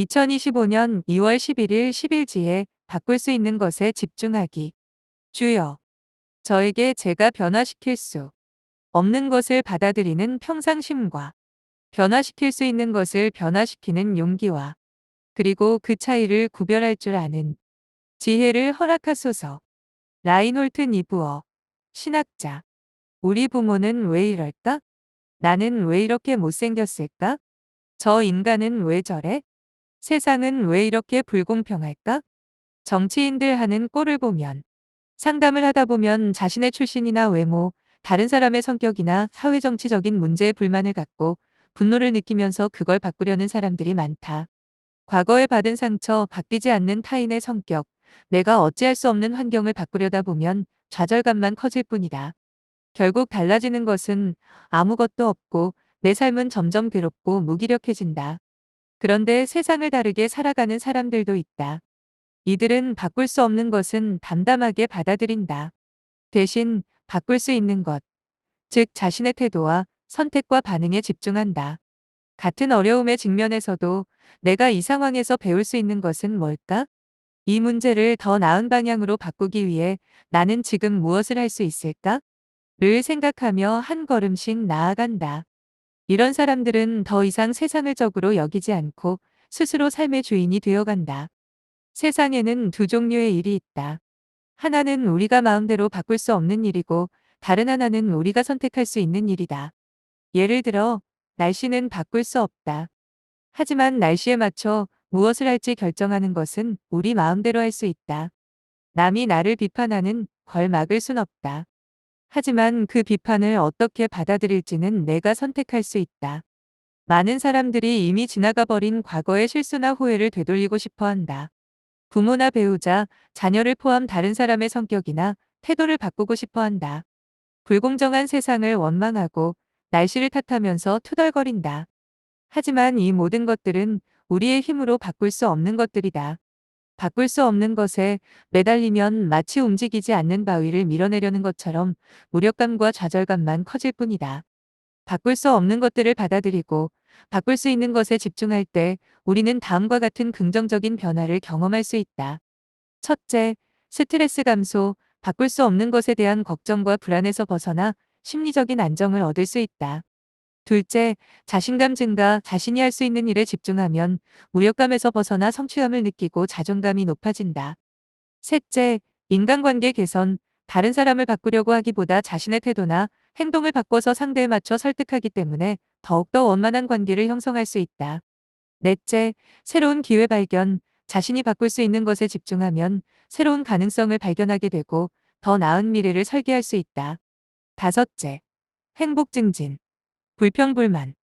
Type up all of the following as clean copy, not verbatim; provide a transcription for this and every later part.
2025년 2월 11일 10일지에 바꿀 수 있는 것에 집중하기. 주여, 저에게 제가 변화시킬 수 없는 것을 받아들이는 평상심과 변화시킬 수 있는 것을 변화시키는 용기와 그리고 그 차이를 구별할 줄 아는 지혜를 허락하소서. 라인홀트 니부어, 신학자. 우리 부모는 왜 이럴까? 나는 왜 이렇게 못생겼을까? 저 인간은 왜 저래? 세상은 왜 이렇게 불공평할까? 정치인들 하는 꼴을 보면, 상담을 하다 보면 자신의 출신이나 외모, 다른 사람의 성격이나 사회정치적인 문제에 불만을 갖고 분노를 느끼면서 그걸 바꾸려는 사람들이 많다. 과거에 받은 상처, 바뀌지 않는 타인의 성격, 내가 어찌할 수 없는 환경을 바꾸려다 보면 좌절감만 커질 뿐이다. 결국 달라지는 것은 아무것도 없고 내 삶은 점점 괴롭고 무기력해진다. 그런데 세상을 다르게 살아가는 사람들도 있다. 이들은 바꿀 수 없는 것은 담담하게 받아들인다. 대신 바꿀 수 있는 것, 즉 자신의 태도와 선택과 반응에 집중한다. 같은 어려움에 직면해서도 내가 이 상황에서 배울 수 있는 것은 뭘까? 이 문제를 더 나은 방향으로 바꾸기 위해 나는 지금 무엇을 할 수 있을까? 를 생각하며 한 걸음씩 나아간다. 이런 사람들은 더 이상 세상을 적으로 여기지 않고 스스로 삶의 주인이 되어간다. 세상에는 두 종류의 일이 있다. 하나는 우리가 마음대로 바꿀 수 없는 일이고 다른 하나는 우리가 선택할 수 있는 일이다. 예를 들어, 날씨는 바꿀 수 없다. 하지만 날씨에 맞춰 무엇을 할지 결정하는 것은 우리 마음대로 할 수 있다. 남이 나를 비판하는 걸 막을 순 없다. 하지만 그 비판을 어떻게 받아들일지는 내가 선택할 수 있다. 많은 사람들이 이미 지나가 버린 과거의 실수나 후회를 되돌리고 싶어 한다. 부모나 배우자, 자녀를 포함 다른 사람의 성격이나 태도를 바꾸고 싶어 한다. 불공정한 세상을 원망하고 날씨를 탓하면서 투덜거린다. 하지만 이 모든 것들은 우리의 힘으로 바꿀 수 없는 것들이다. 바꿀 수 없는 것에 매달리면 마치 움직이지 않는 바위를 밀어내려는 것처럼 무력감과 좌절감만 커질 뿐이다. 바꿀 수 없는 것들을 받아들이고 바꿀 수 있는 것에 집중할 때 우리는 다음과 같은 긍정적인 변화를 경험할 수 있다. 첫째, 스트레스 감소, 바꿀 수 없는 것에 대한 걱정과 불안에서 벗어나 심리적인 안정을 얻을 수 있다. 둘째, 자신감 증가, 자신이 할 수 있는 일에 집중하면 무력감에서 벗어나 성취감을 느끼고 자존감이 높아진다. 셋째, 인간관계 개선, 다른 사람을 바꾸려고 하기보다 자신의 태도나 행동을 바꿔서 상대에 맞춰 설득하기 때문에 더욱더 원만한 관계를 형성할 수 있다. 넷째, 새로운 기회 발견, 자신이 바꿀 수 있는 것에 집중하면 새로운 가능성을 발견하게 되고 더 나은 미래를 설계할 수 있다. 다섯째, 행복 증진, 불평불만,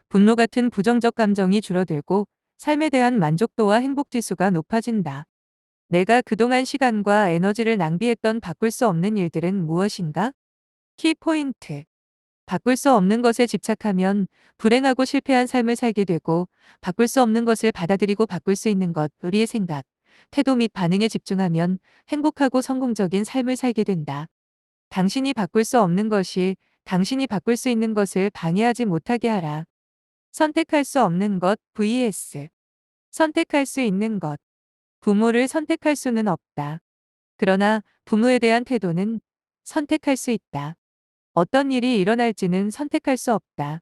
분노 같은 부정적 감정이 줄어들고 삶에 대한 만족도와 행복 지수가 높아진다. 내가 그동안 시간과 에너지를 낭비했던 바꿀 수 없는 일들은 무엇인가? 키포인트. 바꿀 수 없는 것에 집착하면 불행하고 실패한 삶을 살게 되고 바꿀 수 없는 것을 받아들이고 바꿀 수 있는 것, 우리의 생각, 태도 및 반응에 집중하면 행복하고 성공적인 삶을 살게 된다. 당신이 바꿀 수 없는 것이 당신이 바꿀 수 있는 것을 방해하지 못하게 하라. 선택할 수 없는 것 vs 선택할 수 있는 것. 부모를 선택할 수는 없다. 그러나 부모에 대한 태도는 선택할 수 있다. 어떤 일이 일어날지는 선택할 수 없다.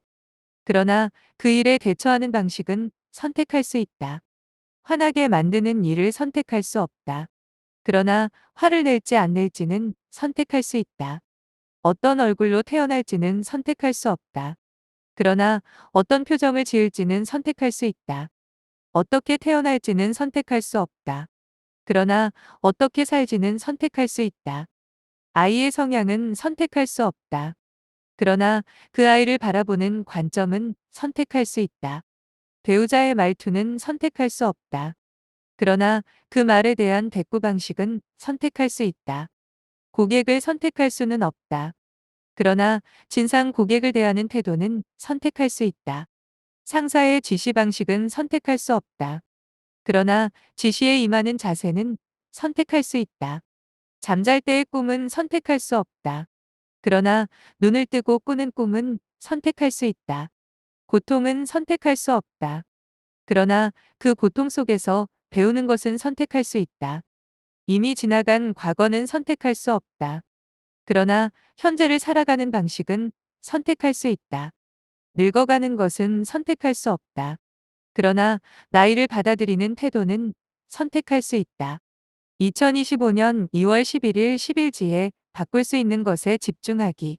그러나 그 일에 대처하는 방식은 선택할 수 있다. 화나게 만드는 일을 선택할 수 없다. 그러나 화를 낼지 안 낼지는 선택할 수 있다. 어떤 얼굴로 태어날지는 선택할 수 없다. 그러나 어떤 표정을 지을지는 선택할 수 있다. 어떻게 태어날지는 선택할 수 없다. 그러나 어떻게 살지는 선택할 수 있다. 아이의 성향은 선택할 수 없다. 그러나 그 아이를 바라보는 관점은 선택할 수 있다. 배우자의 말투는 선택할 수 없다. 그러나 그 말에 대한 대꾸 방식은 선택할 수 있다. 고객을 선택할 수는 없다. 그러나 진상 고객을 대하는 태도는 선택할 수 있다. 상사의 지시 방식은 선택할 수 없다. 그러나 지시에 임하는 자세는 선택할 수 있다. 잠잘 때의 꿈은 선택할 수 없다. 그러나 눈을 뜨고 꾸는 꿈은 선택할 수 있다. 고통은 선택할 수 없다. 그러나 그 고통 속에서 배우는 것은 선택할 수 있다. 이미 지나간 과거는 선택할 수 없다. 그러나 현재를 살아가는 방식은 선택할 수 있다. 늙어가는 것은 선택할 수 없다. 그러나 나이를 받아들이는 태도는 선택할 수 있다. 2025년 2월 11일 10일지에 바꿀 수 있는 것에 집중하기.